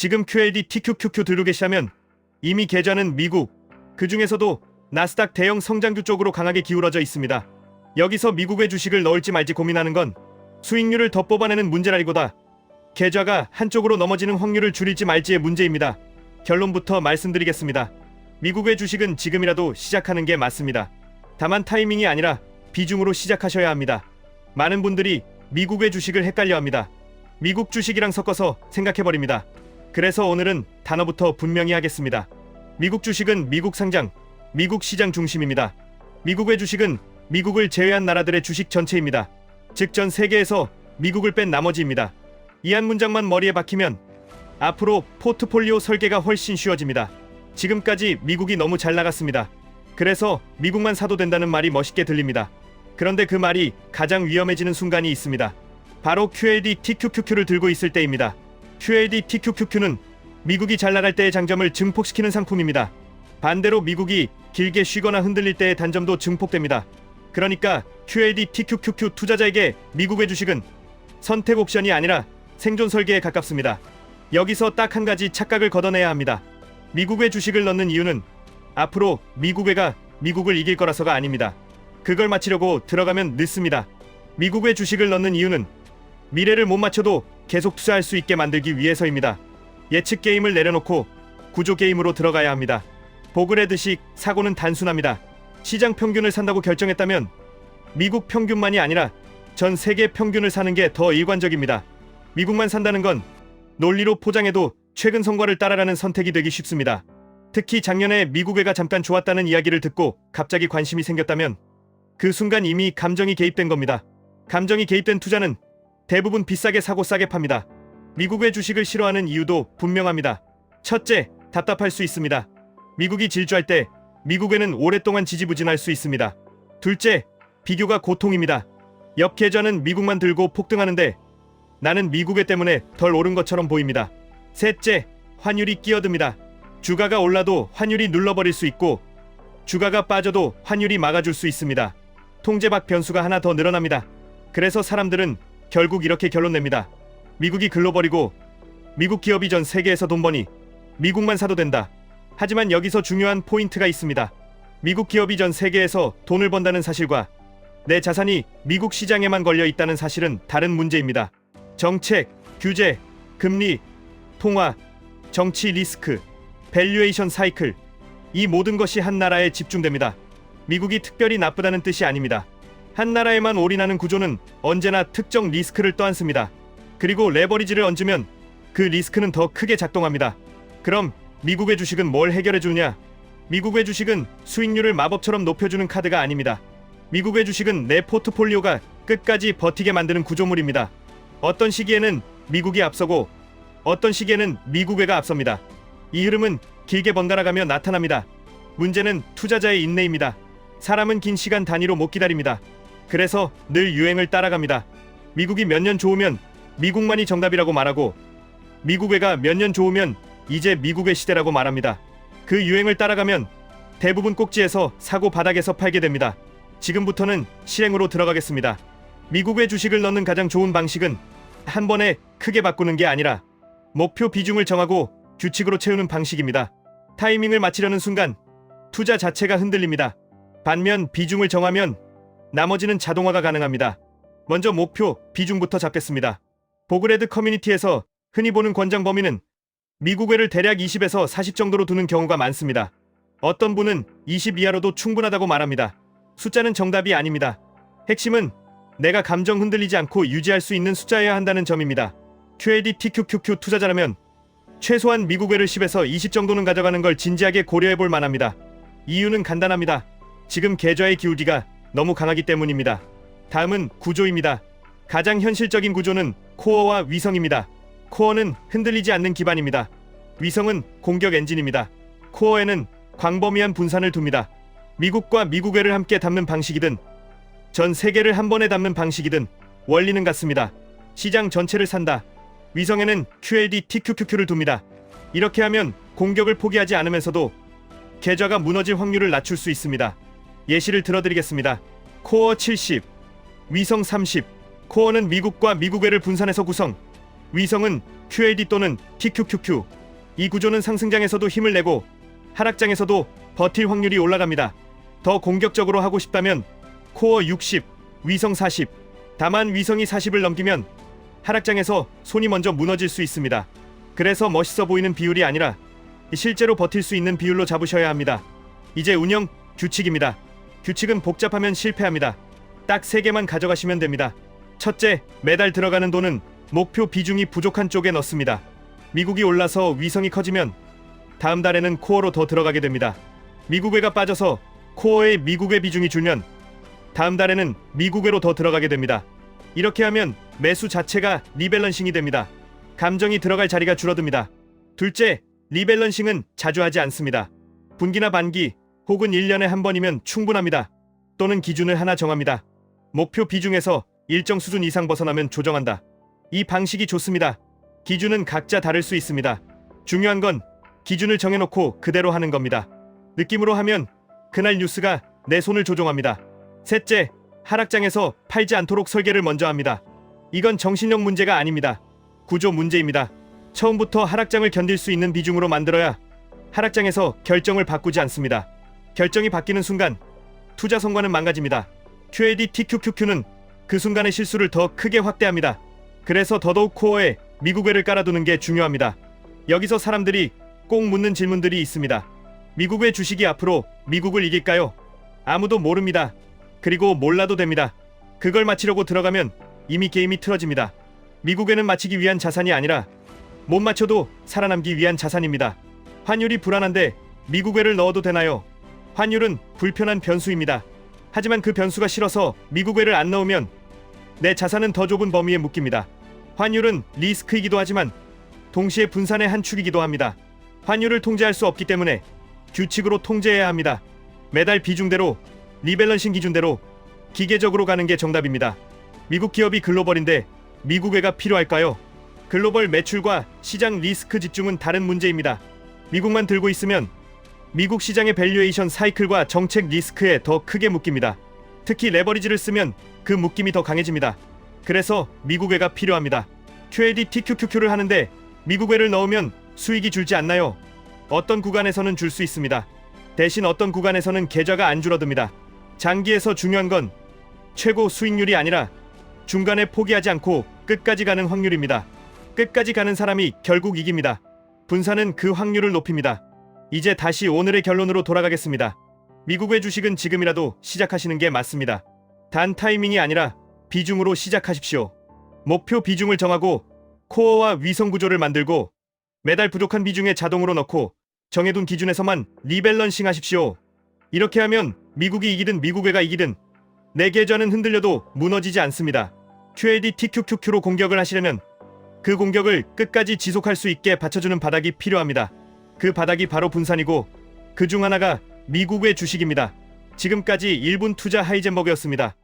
지금 QLD TQQQ 들고 계시다면 이미 계좌는 미국, 그 중에서도 나스닥 대형 성장주 쪽으로 강하게 기울어져 있습니다. 여기서 미국의 주식을 넣을지 말지 고민하는 건 수익률을 더 뽑아내는 문제라기보다 계좌가 한쪽으로 넘어지는 확률을 줄일지 말지의 문제입니다. 결론부터 말씀드리겠습니다. 미국의 주식은 지금이라도 시작하는 게 맞습니다. 다만 타이밍이 아니라 비중으로 시작하셔야 합니다. 많은 분들이 미국의 주식을 헷갈려합니다. 미국 주식이랑 섞어서 생각해버립니다. 그래서 오늘은 단어부터 분명히 하겠습니다. 미국 주식은 미국 상장, 미국 시장 중심입니다. 미국의 주식은 미국을 제외한 나라들의 주식 전체입니다. 즉 전 세계에서 미국을 뺀 나머지입니다. 이 한 문장만 머리에 박히면 앞으로 포트폴리오 설계가 훨씬 쉬워집니다. 지금까지 미국이 너무 잘 나갔습니다. 그래서 미국만 사도 된다는 말이 멋있게 들립니다. 그런데 그 말이 가장 위험해지는 순간이 있습니다. 바로 QLD TQQQ를 들고 있을 때입니다. QLD TQQQ는 미국이 잘 나갈 때의 장점을 증폭시키는 상품입니다. 반대로 미국이 길게 쉬거나 흔들릴 때의 단점도 증폭됩니다. 그러니까 QLD TQQQ 투자자에게 미국의 주식은 선택 옵션이 아니라 생존 설계에 가깝습니다. 여기서 딱 한 가지 착각을 걷어내야 합니다. 미국의 주식을 넣는 이유는 앞으로 미국애가 미국을 이길 거라서가 아닙니다. 그걸 맞히려고 들어가면 늦습니다. 미국의 주식을 넣는 이유는 미래를 못 맞춰도 계속 투자할 수 있게 만들기 위해서입니다. 예측 게임을 내려놓고 구조 게임으로 들어가야 합니다. 보그레드식 사고는 단순합니다. 시장 평균을 산다고 결정했다면 미국 평균만이 아니라 전 세계 평균을 사는 게 더 일관적입니다. 미국만 산다는 건 논리로 포장해도 최근 성과를 따라가는 선택이 되기 쉽습니다. 특히 작년에 미국애가 잠깐 좋았다는 이야기를 듣고 갑자기 관심이 생겼다면 그 순간 이미 감정이 개입된 겁니다. 감정이 개입된 투자는 대부분 비싸게 사고 싸게 팝니다. 미국의 주식을 싫어하는 이유도 분명합니다. 첫째, 답답할 수 있습니다. 미국이 질주할 때 미국에는 오랫동안 지지부진할 수 있습니다. 둘째, 비교가 고통입니다. 옆 계좌는 미국만 들고 폭등하는데 나는 미국애 때문에 덜 오른 것처럼 보입니다. 셋째, 환율이 끼어듭니다. 주가가 올라도 환율이 눌러버릴 수 있고 주가가 빠져도 환율이 막아줄 수 있습니다. 통제박 변수가 하나 더 늘어납니다. 그래서 사람들은 결국 이렇게 결론 냅니다. 미국이 글로벌이고 미국 기업이 전 세계에서 돈 버니 미국만 사도 된다. 하지만 여기서 중요한 포인트가 있습니다. 미국 기업이 전 세계에서 돈을 번다는 사실과 내 자산이 미국 시장에만 걸려 있다는 사실은 다른 문제입니다. 정책, 규제, 금리, 통화, 정치 리스크, 밸류에이션 사이클, 이 모든 것이 한 나라에 집중됩니다. 미국이 특별히 나쁘다는 뜻이 아닙니다. 한 나라에만 올인하는 구조는 언제나 특정 리스크를 떠안습니다. 그리고 레버리지를 얹으면 그 리스크는 더 크게 작동합니다. 그럼 미국의 주식은 뭘 해결해 주느냐? 미국의 주식은 수익률을 마법처럼 높여주는 카드가 아닙니다. 미국의 주식은 내 포트폴리오가 끝까지 버티게 만드는 구조물입니다. 어떤 시기에는 미국이 앞서고 어떤 시기에는 미국애가 앞섭니다. 이 흐름은 길게 번갈아가며 나타납니다. 문제는 투자자의 인내입니다. 사람은 긴 시간 단위로 못 기다립니다. 그래서 늘 유행을 따라갑니다. 미국이 몇 년 좋으면 미국만이 정답이라고 말하고 미국애가 몇 년 좋으면 이제 미국의 시대라고 말합니다. 그 유행을 따라가면 대부분 꼭지에서 사고 바닥에서 팔게 됩니다. 지금부터는 실행으로 들어가겠습니다. 미국의 주식을 넣는 가장 좋은 방식은 한 번에 크게 바꾸는 게 아니라 목표 비중을 정하고 규칙으로 채우는 방식입니다. 타이밍을 맞추려는 순간 투자 자체가 흔들립니다. 반면 비중을 정하면 나머지는 자동화가 가능합니다. 먼저 목표 비중부터 잡겠습니다. 보그레드 커뮤니티에서 흔히 보는 권장 범위는 미국애를 대략 20에서 40 정도로 두는 경우가 많습니다. 어떤 분은 20 이하로도 충분하다고 말합니다. 숫자는 정답이 아닙니다. 핵심은 내가 감정 흔들리지 않고 유지할 수 있는 숫자여야 한다는 점입니다. QLD TQQQ 투자자라면 최소한 미국애를 10에서 20 정도는 가져가는 걸 진지하게 고려해 볼 만합니다. 이유는 간단합니다. 지금 계좌의 기울기가 너무 강하기 때문입니다. 다음은 구조입니다. 가장 현실적인 구조는 코어와 위성입니다. 코어는 흔들리지 않는 기반입니다. 위성은 공격 엔진입니다. 코어에는 광범위한 분산을 둡니다. 미국과 미국애를 함께 담는 방식이든 전 세계를 한 번에 담는 방식이든 원리는 같습니다. 시장 전체를 산다. 위성에는 QLD TQQQ를 둡니다. 이렇게 하면 공격을 포기하지 않으면서도 계좌가 무너질 확률을 낮출 수 있습니다. 예시를 들어드리겠습니다. 코어 70, 위성 30. 코어는 미국과 미국애를 분산해서 구성, 위성은 QLD 또는 TQQQ. 이 구조는 상승장에서도 힘을 내고 하락장에서도 버틸 확률이 올라갑니다. 더 공격적으로 하고 싶다면 코어 60, 위성 40. 다만 위성이 40을 넘기면 하락장에서 손이 먼저 무너질 수 있습니다. 그래서 멋있어 보이는 비율이 아니라 실제로 버틸 수 있는 비율로 잡으셔야 합니다. 이제 운영 규칙입니다. 규칙은 복잡하면 실패합니다. 딱 3개만 가져가시면 됩니다. 첫째, 매달 들어가는 돈은 목표 비중이 부족한 쪽에 넣습니다. 미국이 올라서 위성이 커지면 다음 달에는 코어로 더 들어가게 됩니다. 미국외가 빠져서 코어의 미국외 비중이 줄면 다음 달에는 미국외로 더 들어가게 됩니다. 이렇게 하면 매수 자체가 리밸런싱이 됩니다. 감정이 들어갈 자리가 줄어듭니다. 둘째, 리밸런싱은 자주 하지 않습니다. 분기나 반기 혹은 1년에 한 번이면 충분합니다. 또는 기준을 하나 정합니다. 목표 비중에서 일정 수준 이상 벗어나면 조정한다. 이 방식이 좋습니다. 기준은 각자 다를 수 있습니다. 중요한 건 기준을 정해놓고 그대로 하는 겁니다. 느낌으로 하면 그날 뉴스가 내 손을 조종합니다. 셋째, 하락장에서 팔지 않도록 설계를 먼저 합니다. 이건 정신력 문제가 아닙니다. 구조 문제입니다. 처음부터 하락장을 견딜 수 있는 비중으로 만들어야 하락장에서 결정을 바꾸지 않습니다. 결정이 바뀌는 순간 투자 성과는 망가집니다. QAD TQQQ는 그 순간의 실수를 더 크게 확대합니다. 그래서 더더욱 코어에 미국외를 깔아두는 게 중요합니다. 여기서 사람들이 꼭 묻는 질문들이 있습니다. 미국외 주식이 앞으로 미국을 이길까요? 아무도 모릅니다. 그리고 몰라도 됩니다. 그걸 맞히려고 들어가면 이미 게임이 틀어집니다. 미국외는 맞히기 위한 자산이 아니라 못 맞춰도 살아남기 위한 자산입니다. 환율이 불안한데 미국외를 넣어도 되나요? 환율은 불편한 변수입니다. 하지만 그 변수가 싫어서 미국외를 안 넣으면 내 자산은 더 좁은 범위에 묶입니다. 환율은 리스크이기도 하지만 동시에 분산의 한 축이기도 합니다. 환율을 통제할 수 없기 때문에 규칙으로 통제해야 합니다. 매달 비중대로 리밸런싱 기준대로 기계적으로 가는 게 정답입니다. 미국 기업이 글로벌인데 미국외가 필요할까요? 글로벌 매출과 시장 리스크 집중은 다른 문제입니다. 미국만 들고 있으면 미국 시장의 밸류에이션 사이클과 정책 리스크에 더 크게 묶입니다. 특히 레버리지를 쓰면 그 묶임이 더 강해집니다. 그래서 미국외가 필요합니다. QAD TQQQ를 하는데 미국외를 넣으면 수익이 줄지 않나요? 어떤 구간에서는 줄 수 있습니다. 대신 어떤 구간에서는 계좌가 안 줄어듭니다. 장기에서 중요한 건 최고 수익률이 아니라 중간에 포기하지 않고 끝까지 가는 확률입니다. 끝까지 가는 사람이 결국 이깁니다. 분산은 그 확률을 높입니다. 이제 다시 오늘의 결론으로 돌아가겠습니다. 미국외 주식은 지금이라도 시작하시는 게 맞습니다. 단 타이밍이 아니라 비중으로 시작하십시오. 목표 비중을 정하고 코어와 위성 구조를 만들고 매달 부족한 비중에 자동으로 넣고 정해둔 기준에서만 리밸런싱 하십시오. 이렇게 하면 미국이 이기든 미국외가 이기든 내 계좌는 흔들려도 무너지지 않습니다. QAD TQQQ로 공격을 하시려면 그 공격을 끝까지 지속할 수 있게 받쳐주는 바닥이 필요합니다. 그 바닥이 바로 분산이고 그 중 하나가 미국외 주식입니다. 지금까지 1분 투자 하이젠버그였습니다.